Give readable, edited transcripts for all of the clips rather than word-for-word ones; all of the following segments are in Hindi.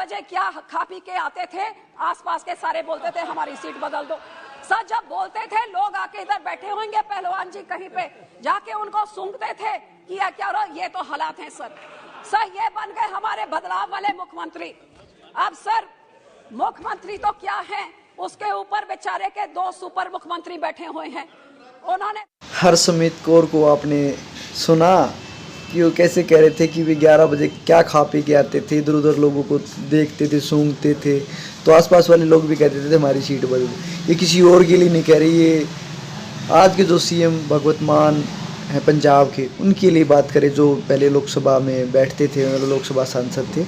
बजे क्या खा पी के आते थे, आसपास के सारे बोलते थे हमारी सीट बदल दो। सर जब बोलते थे लोग आके इधर बैठे होंगे पहलवान जी कहीं पे जाके उनको सूंघते थे कि क्या हो रहा, ये तो हालात हैं सर ये बन गए हमारे बदलाव वाले मुख्यमंत्री। अब सर मुख्यमंत्री तो क्या है, उसके ऊपर बेचारे के 2 सुपर मुख्यमंत्री बैठे हुए हैं। उन्होंने हरसिमरत कौर को आपने सुना कि वो कैसे कह रहे थे कि वे 11 बजे क्या खा पी के आते थे, इधर उधर लोगों को देखते थे, सूंघते थे, तो आसपास वाले लोग भी कहते थे हमारी सीट बदल। ये किसी और के लिए नहीं कह रही, ये आज के जो सीएम भगवंत मान हैं पंजाब के, उनके लिए बात करें, जो पहले लोकसभा में बैठते थे, मतलब लोकसभा सांसद थे,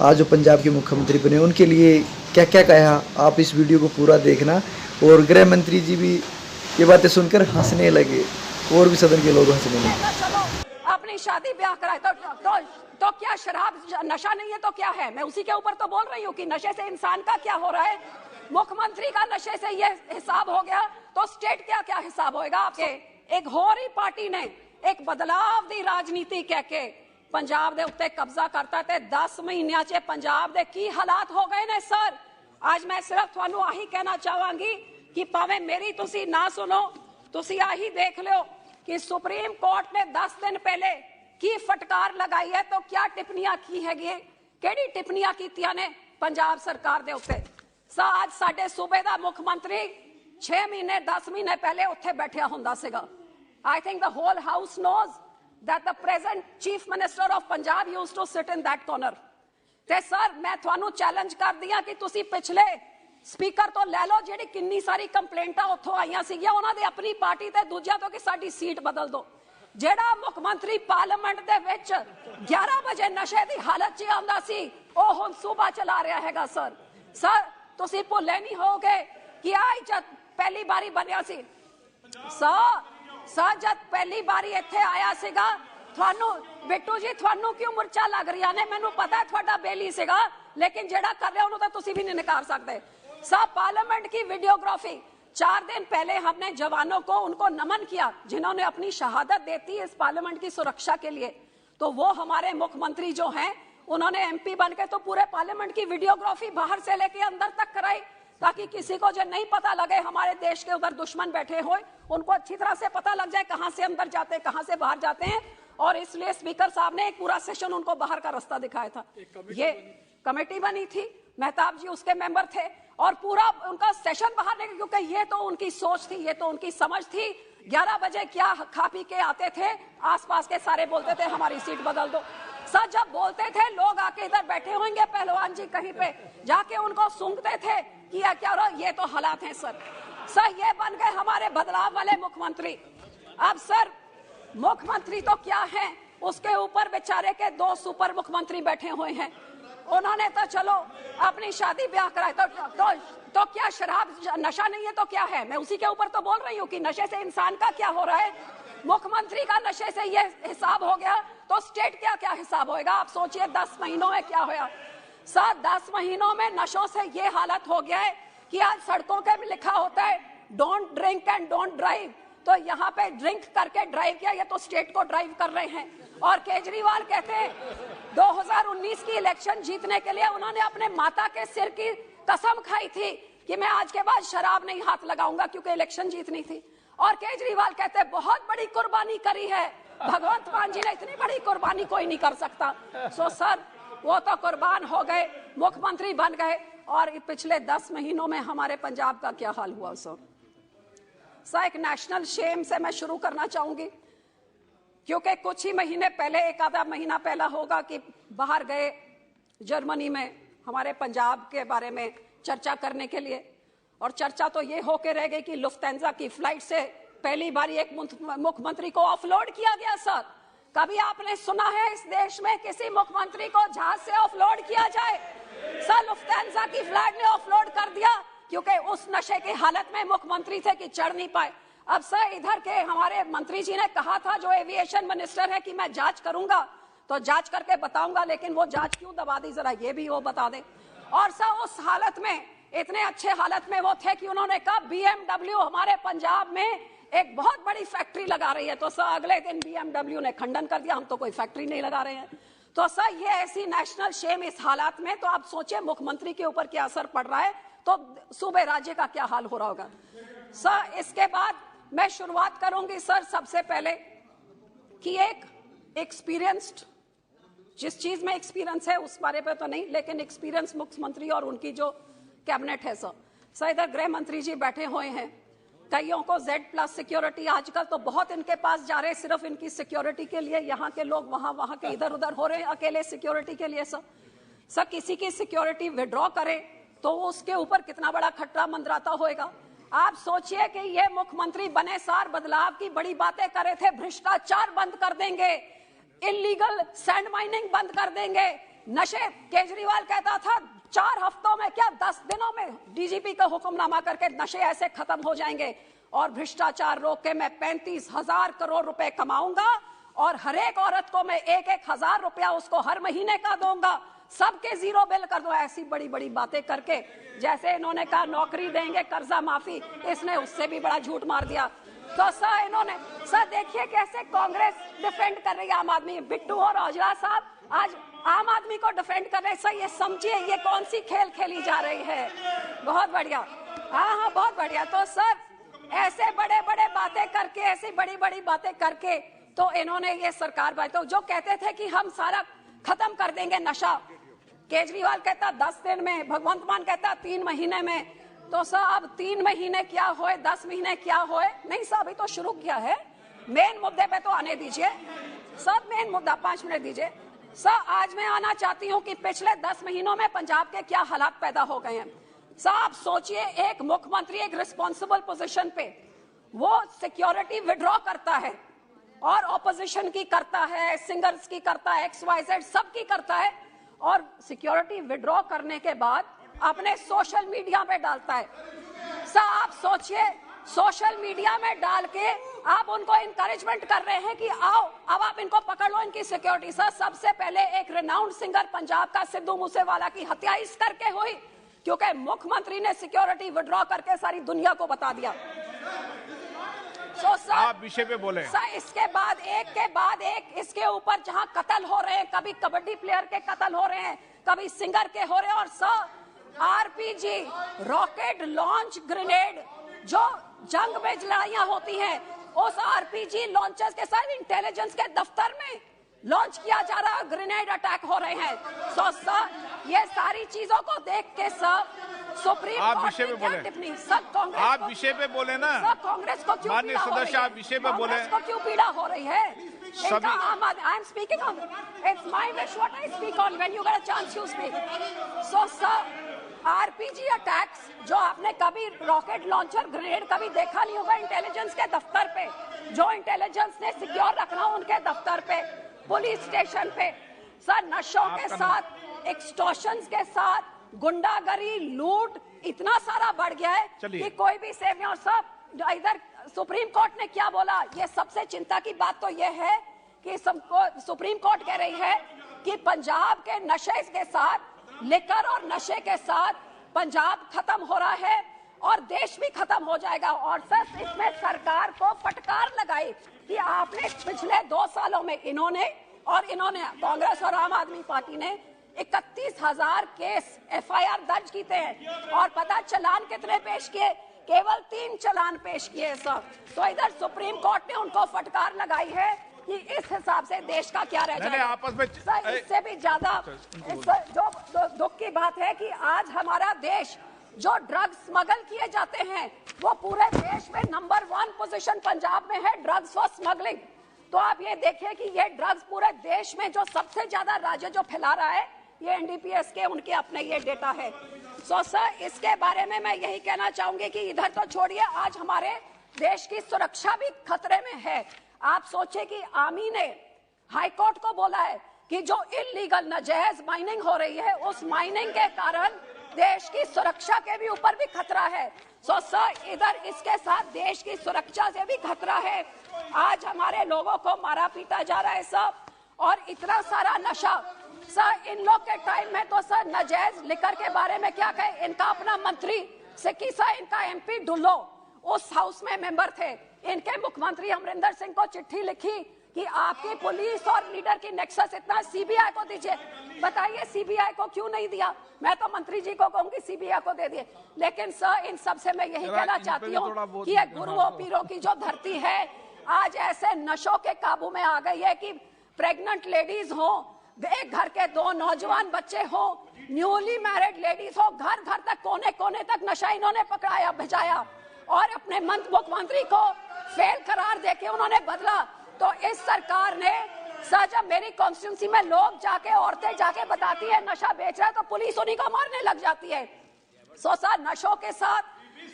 आज जो पंजाब के मुख्यमंत्री बने, उनके लिए क्या क्या कहा। आप इस वीडियो को पूरा देखना। और गृह मंत्री जी भी ये बातें सुनकर हंसने लगे और भी सदन के लोग हंसने लगे। अपनी शादी ब्याह कराए तो क्या शराब नशा नहीं है तो क्या है? मैं उसी के ऊपर तो बोल रही हूँ कि नशे से इंसान का क्या हो रहा है। मुख्यमंत्री का नशे से ये हिसाब हो गया तो स्टेट क्या क्या हिसाब होएगा आपके। एक होरी पार्टी ने एक बदलाव दी राजनीति कह के पंजाब दे उत्ते कब्जा करता ते 10 महीनों च पंजाब दे की हालात हो गए ने सर। आज मैं सिर्फ थानू आही कहना चाहांगी कि भावें मेरी तुसी ना सुनो, तुसी आही देख लो कि सुप्रीम कोर्ट ने 10 दिन पहले की फटकार लगाई है तो क्या टिप्पणियां की हैगी, केड़ी टिप्पणियां कीतियां ने पंजाब सरकार दे उत्ते। आज साडे सूबे दा मुख्यमंत्री 6 महीने 10 महीने पहले उत्थे बैठिया हुंदा सीगा। I think the whole house knows that the present chief minister of Punjab used to sit in that corner. ते सर मैं थानू चैलेंज कर दिया कि तुसी पिछले स्पीकर तो ले लो जेडी किन्नी सारी कंप्लेंटां उत्थों आईयां सीगियां उन्हां दे अपनी पार्टी ते दूजियां तो कि साडी सीट बदल दो। जेड़ा मुख्यमंत्री पार्लियामेंट दे विच 11 बजे नशे दी हालत च आंदा सी ओ हुण सूबा चला रहा हैगा सर तुसी भुल्ले नहीं होगे कि आई जद पहली बारी बनिया सी सर जद पहली बारी इत्थे आया सीगा थानू बिट्टू जी थानू क्यों मुरचा लग रही ने, मैनू पता है थोड़ा बेली सीगा लेकिन जेड़ा कर रहा उन्होंने तो तुसी भी नहीं नकार सकते। सब पार्लियामेंट की वीडियोग्राफी 4 दिन पहले हमने जवानों को उनको नमन किया जिन्होंने अपनी शहादत देती इस पार्लियामेंट की सुरक्षा के लिए। तो वो हमारे मुख्यमंत्री जो हैं उन्होंने एमपी बन के तो पूरे पार्लियामेंट की वीडियोग्राफी बाहर से लेके अंदर तक कराई ताकि किसी को जो नहीं पता लगे हमारे देश के उधर दुश्मन बैठे हो उनको अच्छी तरह से पता लग जाए कहां से अंदर जाते हैं कहां से बाहर जाते हैं। और इसलिए स्पीकर साहब ने एक पूरा सेशन उनको बाहर का रास्ता दिखाया था। ये कमेटी बनी थी, मेहताब जी उसके मेंबर थे और पूरा उनका सेशन बाहर निकल, क्योंकि ये तो उनकी सोच थी, ये तो उनकी समझ थी। 11 बजे क्या खा पी के आते थे, आसपास के सारे बोलते थे हमारी सीट बदल दो। सर जब बोलते थे लोग आके इधर बैठे होंगे पहलवान जी कहीं पे जाके उनको सूंघते थे कि क्या हो रहा, ये तो हालात हैं सर ये बन गए हमारे बदलाव वाले मुख्यमंत्री। अब सर मुख्यमंत्री तो क्या है, उसके ऊपर बेचारे के 2 सुपर मुख्यमंत्री बैठे हुए हैं। उन्होंने तो चलो अपनी शादी ब्याह कराए तो क्या शराब नशा नहीं है तो क्या है? मैं उसी के ऊपर तो बोल रही हूँ कि नशे से इंसान का क्या हो रहा है। मुख्यमंत्री का नशे से ये हिसाब हो गया तो स्टेट क्या क्या हिसाब होएगा। आप सोचिए 10 महीनों में क्या होया सर। 10 महीनों में नशों से ये हालत हो गया है कि आज सड़कों पे भी लिखा होता है don't drink and don't drive, तो यहाँ पे ड्रिंक करके ड्राइव किया, ये तो स्टेट को ड्राइव कर रहे हैं। और केजरीवाल कहते हैं 2019 की इलेक्शन जीतने के लिए उन्होंने अपने माता के सिर की कसम खाई थी कि मैं आज के बाद शराब नहीं हाथ लगाऊंगा क्योंकि इलेक्शन जीतनी थी। और केजरीवाल कहते हैं बहुत बड़ी कुर्बानी करी है, भगवंत मान जी ने इतनी बड़ी कुर्बानी कोई नहीं कर सकता। सर वो तो कुर्बान हो गए, मुख्यमंत्री बन गए। और पिछले 10 महीनों में हमारे पंजाब का क्या हाल हुआ सर एक नेशनल शेम से मैं शुरू करना चाहूंगी क्योंकि कुछ ही महीने पहले, एक आधा महीना पहला होगा कि बाहर गए जर्मनी में हमारे पंजाब के बारे में चर्चा करने के लिए। और चर्चा तो ये होके रह गई कि लुफ्थांसा की फ्लाइट से पहली बार एक मुख्यमंत्री को ऑफलोड किया गया सर। कभी आपने सुना है इस देश में किसी मुख्यमंत्री को जहाज से ऑफलोड किया जाए? सर लुफ्थांसा की फ्लाइट ने ऑफलोड कर दिया क्योंकि उस नशे की हालत में मुख्यमंत्री थे कि चढ़ नहीं पाए। अब सर इधर के हमारे मंत्री जी ने कहा था जो एविएशन मिनिस्टर है कि मैं जांच करूंगा तो जांच करके बताऊंगा, लेकिन वो जांच क्यों दबा दी जरा ये भी वो बता दे। और सर उस हालत में, इतने अच्छे हालत में वो थे कि उन्होंने कहा BMW हमारे पंजाब में एक बहुत बड़ी फैक्ट्री लगा रही है। तो सर अगले दिन BMW ने खंडन कर दिया, हम तो कोई फैक्ट्री नहीं लगा रहे हैं। तो सर ये ऐसी नेशनल शेम इस हालात में, तो आप सोचिए मुख्यमंत्री के ऊपर क्या असर पड़ रहा है, तो सूबे राज्य का क्या हाल हो रहा होगा। सर इसके बाद मैं शुरुआत करूंगी सर सबसे पहले कि एक एक्सपीरियंस्ड, जिस चीज में एक्सपीरियंस है उस बारे पे तो नहीं, लेकिन एक्सपीरियंस मुख्यमंत्री और उनकी जो कैबिनेट है सर इधर गृह मंत्री जी बैठे हुए हैं, कईयों को Z+ सिक्योरिटी आजकल तो बहुत इनके पास जा रहे हैं सिर्फ इनकी सिक्योरिटी के लिए, यहाँ के लोग वहां के इधर उधर हो रहे हैं अकेले सिक्योरिटी के लिए। सर किसी की सिक्योरिटी विड्रॉ करे तो उसके ऊपर कितना बड़ा खतरा मंडराता होगा। आप सोचिए कि ये मुख्यमंत्री बने सार बदलाव की बड़ी बातें करे थे, भ्रष्टाचार बंद कर देंगे, इलीगल सैंड माइनिंग बंद कर देंगे, नशे केजरीवाल कहता था 4 हफ्तों में क्या 10 दिनों में डीजीपी का हुक्मनामा करके नशे ऐसे खत्म हो जाएंगे, और भ्रष्टाचार रोक के मैं 35,000 करोड़ रुपए कमाऊंगा और हर एक औरत को मैं 1,000 रुपया उसको हर महीने का दूंगा, सबके जीरो बिल कर दो। ऐसी बड़ी बड़ी बातें करके, जैसे इन्होंने कहा नौकरी देंगे, कर्जा माफी, इसने उससे भी बड़ा झूठ मार दिया। तो सर इन्होंने, सर देखिए कैसे कांग्रेस डिफेंड कर रही है आम आदमी, बिट्टू और औजला साहब आज आम आदमी को डिफेंड कर रहे हैं। सर ये समझिए ये कौन सी खेल खेली जा रही है। बहुत बढ़िया, हाँ बहुत बढ़िया। तो सर ऐसे बड़े बड़े बातें करके, ऐसी बड़ी बड़ी बातें करके तो इन्होंने ये सरकार तो जो कहते थे कि हम सारा खत्म कर देंगे नशा, केजरीवाल कहता 10 दिन में, भगवंत मान कहता 3 महीने में। तो सर अब 3 महीने क्या होए, 10 महीने क्या होए, नहीं सर अभी तो शुरू किया है, मेन मुद्दे पे तो आने दीजिए। सब मेन मुद्दा 5 मिनट दीजिए। सर आज मैं आना चाहती हूँ कि पिछले 10 महीनों में पंजाब के क्या हालात पैदा हो गए हैं। सर आप सोचिए एक मुख्यमंत्री एक रिस्पॉन्सिबल पोजीशन पे वो सिक्योरिटी विड्रॉ करता है और ऑपोजिशन की करता है, सिंगर्स की करता है, XYZ सबकी करता है, और सिक्योरिटी विड्रॉ करने के बाद अपने सोशल मीडिया पे डालता है। सर आप सोचिए सोशल मीडिया में डाल के आप उनको इनकरेजमेंट कर रहे हैं कि आओ अब आप इनको पकड़ लो इनकी सिक्योरिटी। सर सबसे पहले एक रिनाउंड सिंगर पंजाब का सिद्धू मूसेवाला की हत्या इस करके हुई क्योंकि मुख्यमंत्री ने सिक्योरिटी विड्रॉ करके सारी दुनिया को बता दिया। सर आप विषय पे बोले। सर इसके बाद एक के बाद एक इसके ऊपर जहां कत्ल हो रहे हैं, कभी कबड्डी प्लेयर के कत्ल हो रहे हैं, कभी सिंगर के हो रहे हैं, और sir RPG rocket launch grenade जो जंग में लड़ाइयां होती हैं उस RPG लॉन्चर्स के साथ इंटेलिजेंस के दफ्तर में लॉन्च किया जा रहा, ग्रेनेड अटैक हो रहे हैं। सो सर ये सारी चीजों को देख के सर सुप्रीम कोर्ट ने क्या टिप्पणी, सब कांग्रेस आप विषय पे बोले ना, सब कांग्रेस को क्यों माननीय सदस्य आप विषय पे बोले, कांग्रेस को क्यों पीड़ा हो रही है इनका आम आदमी। I am speaking on, it's my wish what I speak on, when you get a chance you speak. So sir RPG attacks जो आपने कभी रॉकेट लॉन्चर ग्रेनेड कभी देखा नहीं होगा इंटेलिजेंस के दफ्तर पे, जो इंटेलिजेंस ने सिक्योर रखना उनके दफ्तर पे, पुलिस स्टेशन पे। सर नशों के साथ, एक्सटॉर्शंस के साथ, गुंडागरी, लूट इतना सारा बढ़ गया है कि कोई भी सेव नहीं। और सब इधर सुप्रीम कोर्ट ने क्या बोला, ये सबसे चिंता की बात तो ये है कि सुप्रीम कोर्ट कह रही है कि पंजाब के नशे के साथ, लिकर और नशे के साथ पंजाब खत्म हो रहा है और देश भी खत्म हो जाएगा। और सर इसमें सरकार को फटकार लगाई कि आपने पिछले 2 सालों में इन्होंने कांग्रेस और आम आदमी पार्टी ने 31,000 केस FIR दर्ज किए हैं और पता चलान कितने पेश किए, केवल 3 चलान पेश किए सर। तो इधर सुप्रीम कोर्ट ने उनको फटकार लगाई है कि इस हिसाब से देश का क्या रह जाएगा। आपस में सर इससे भी ज्यादा जो दुख की बात है कि आज हमारा देश जो ड्रग्स स्मगल किए जाते हैं वो पूरे देश में नंबर 1 पोजीशन पंजाब में है ड्रग्स फॉर स्मगलिंग। तो आप ये देखिए कि ये ड्रग्स पूरे देश में जो सबसे ज्यादा राज्य जो फैला रहा है ये NDPS के उनके अपने ये डेटा है। सो सर इसके बारे में मैं यही कहना चाहूंगी कि इधर तो छोड़िए, आज हमारे देश की सुरक्षा भी खतरे में है। आप सोचिए कि आर्मी ने हाईकोर्ट को बोला है कि जो इलीगल नाजायज माइनिंग हो रही है उस माइनिंग के कारण देश की सुरक्षा के भी ऊपर भी खतरा है। सो सर इधर इसके साथ देश की सुरक्षा से भी खतरा है। आज हमारे लोगों को मारा पीटा जा रहा है सब, और इतना सारा नशा। सर इन लोग के टाइम में तो सर नाजायज लिकर के बारे में क्या कहे, इनका अपना मंत्री सिक्की सा, इनका MP ढुल्लो उस हाउस में मेंबर थे, इनके मुख्यमंत्री अमरिंदर सिंह को चिट्ठी लिखी कि आपकी पुलिस और लीडर की नेक्सस इतना सीबीआई को दीजिए। बताइए सीबीआई को क्यों नहीं दिया? मैं तो मंत्री जी को कहूंगी सीबीआई को दे दिए। लेकिन सर इन सब से मैं यही कहना चाहती हूँ कि ये गुरुओं पीरों की जो धरती है आज ऐसे नशों के काबू में आ गई है कि प्रेग्नेंट लेडीज हो, एक घर के 2 नौजवान बच्चे हो, न्यूली मैरिड लेडीज हो, घर घर तक कोने कोने तक नशा इन्होंने पकड़ाया भिजाया और अपने मुख्यमंत्री को फेल करार देके उन्होंने बदला। तो इस सरकार ने सर जब मेरी कॉन्स्टिट्यूंसी में लोग जाके औरतें जाके बताती है नशा बेच रहा है तो पुलिस उन्हीं को मारने लग जाती है। सो सर नशों के साथ,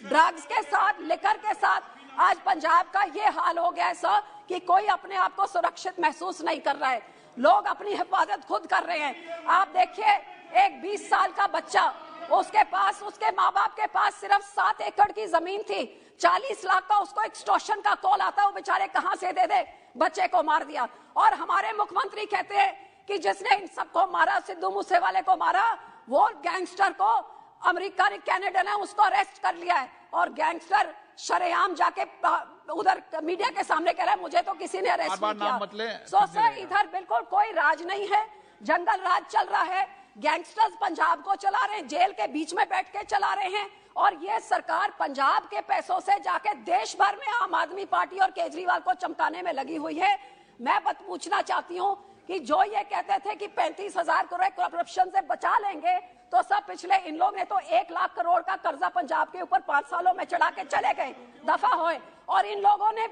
ड्रग्स के साथ, लिकर के साथ आज पंजाब का ये हाल हो गया है सर कि कोई अपने आप को सुरक्षित महसूस नहीं कर रहा है। लोग अपनी हिफाजत खुद कर रहे हैं। आप देखिए एक 20 साल का बच्चा, उसके पास उसके माँ बाप के पास सिर्फ 7 एकड़ की जमीन थी, 40 लाख का उसको एक्सटॉर्शन का कॉल आता, वो बेचारे कहां से दे दे, बच्चे को मार दिया। और हमारे मुख्यमंत्री कहते हैं कि जिसने इन सबको मारा, सिद्धू मूसेवाले को मारा, वो गैंगस्टर को अमेरिका ने, कनाडा ने उसको अरेस्ट कर लिया है और गैंगस्टर शरेआम जाके उधर मीडिया के सामने कह रहा है मुझे तो किसी ने अरेस्ट नहीं किया। सो सर इधर बिल्कुल कोई राज नहीं है, जंगल राज चल रहा है। गैंगस्टर्स पंजाब को चला रहे हैं, जेल के बीच में बैठ के चला रहे हैं और ये सरकार पंजाब के पैसों से जाके देश भर में आम आदमी पार्टी और केजरीवाल को चमकाने में लगी हुई है। मैं बस पूछना चाहती हूँ कि जो ये कहते थे कि 35,000 करोड़ करप्शन से बचा लेंगे, तो सब पिछले इन लोग ने तो 1 लाख करोड़ का कर्जा पंजाब के ऊपर 5 सालों में चढ़ा के चले गए, दफा होए। और इन लोगों ने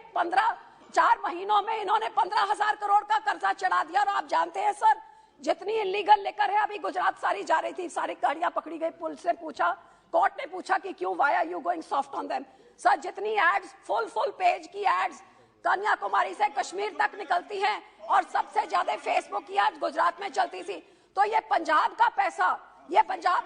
4 महीनों में इन्होंने 15,000 करोड़ का कर्जा चढ़ा दिया। और आप जानते हैं सर जितनी इलीगल लेकर है, अभी गुजरात सारी जा रही थी, सारी गाड़ियां पकड़ी गई, पुलिस ने पूछा, कोर्ट ने पूछा कि क्यों, why are you going soft on them. Sir जितनी एड्स, फुल पेज की एड्स कन्याकुमारी से कश्मीर तक निकलती हैं और सबसे ज्यादा फेसबुक की आज गुजरात में चलती थी। तो ये पंजाब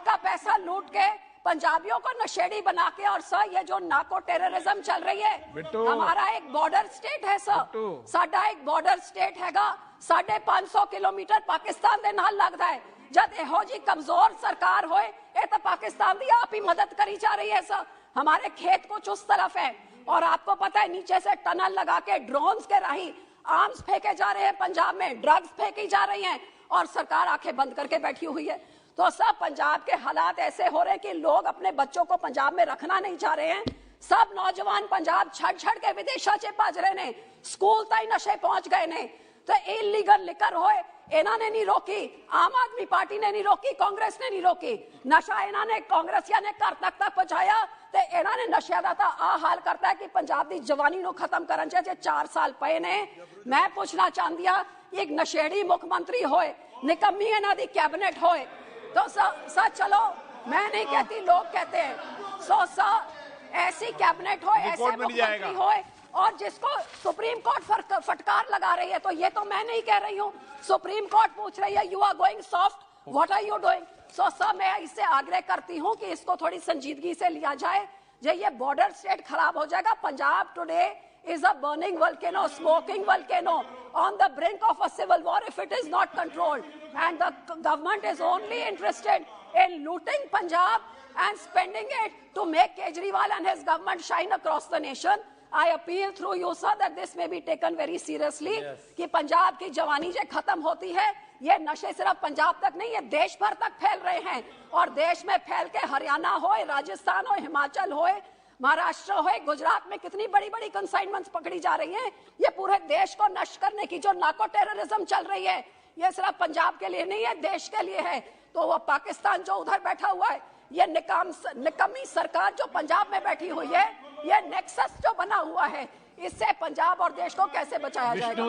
का पैसा लूट के पंजाबियों को नशेड़ी बना के, और सर ये जो नाको टेररिज्म चल रही है, हमारा एक बॉर्डर स्टेट है सर, साडा एक बॉर्डर स्टेट हैगा, 550 किलोमीटर पाकिस्तान दे नाल लगता है। जब एहो जी कमजोर सरकार होए ये तो पाकिस्तान दी आप ही मदद करी जा रही है सर। हमारे खेत कुछ उस तरफ है और आपको पता है नीचे से टनल लगा के ड्रोन्स के राही आर्म्स फेंके जा रहे हैं, पंजाब में ड्रग्स फेंकी जा रही हैं और सरकार आंखें बंद करके बैठी हुई है। तो सब पंजाब के हालात ऐसे हो रहे हैं कि लोग अपने बच्चों को पंजाब में रखना नहीं चाह रहे हैं। सब नौजवान पंजाब छड़ के विदेशा च भज रहे ने, स्कूल ताई नशे पहुंच गए ने। तो इलीगल लिकर होए इन्होंने नहीं रोकी, आम आदमी पार्टी ने नहीं रोकी, कांग्रेस ने नहीं रोकी। नशा इन्होंने कांग्रेसिया ने घर तक पहुंचाया तो इन्होंने नशा का तो आ हाल करता है कि पंजाब की जवानी को खत्म करन च 4 साल पे ने। मैं पूछना चाहती हाँ, एक नशेड़ी मुख्यमंत्री होए, निकम्मी इन्हों की कैबिनेट होए, तो सर चलो मैं नहीं कहती, लोग कहते हैं, सो सर ऐसी कैबिनेट हो, ऐसे मुख्यमंत्री होए और जिसको सुप्रीम कोर्ट फटकार लगा रही है, तो ये तो मैं नहीं कह रही हूँ, सुप्रीम कोर्ट पूछ रही है, you are going soft, what are you doing. So sir मैं इससे आग्रह करती हूँ कि इसको थोड़ी संजीदगी से लिया जाए। जो ये बॉर्डर स्टेट खराब हो जाएगा। Punjab today is a burning volcano, smoking volcano on the brink of a civil war if it is not controlled, and the government is only interested in looting Punjab and spending it to make Kejriwal and his government shine across the nation. I appeal through you sir that this may be taken very seriously, कि पंजाब की जवानी जो खत्म होती है, ये नशे सिर्फ पंजाब तक नहीं, ये देश भर तक फैल रहे हैं और देश में फैल के हरियाणा हो, राजस्थान हो, हिमाचल हो, महाराष्ट्र हो, गुजरात में कितनी बड़ी बड़ी कंसाइनमेंट्स पकड़ी जा रही हैं। ये पूरे देश को नष्ट करने की जो नाको टेररिज्म चल रही है, ये सिर्फ पंजाब के लिए नहीं है, देश के लिए है। तो वो पाकिस्तान जो उधर बैठा हुआ है, ये निकम्मी सरकार जो पंजाब में बैठी हुई है, ये नेक्सस जो बना हुआ है, इससे पंजाब और देश को कैसे बचाया जाएगा।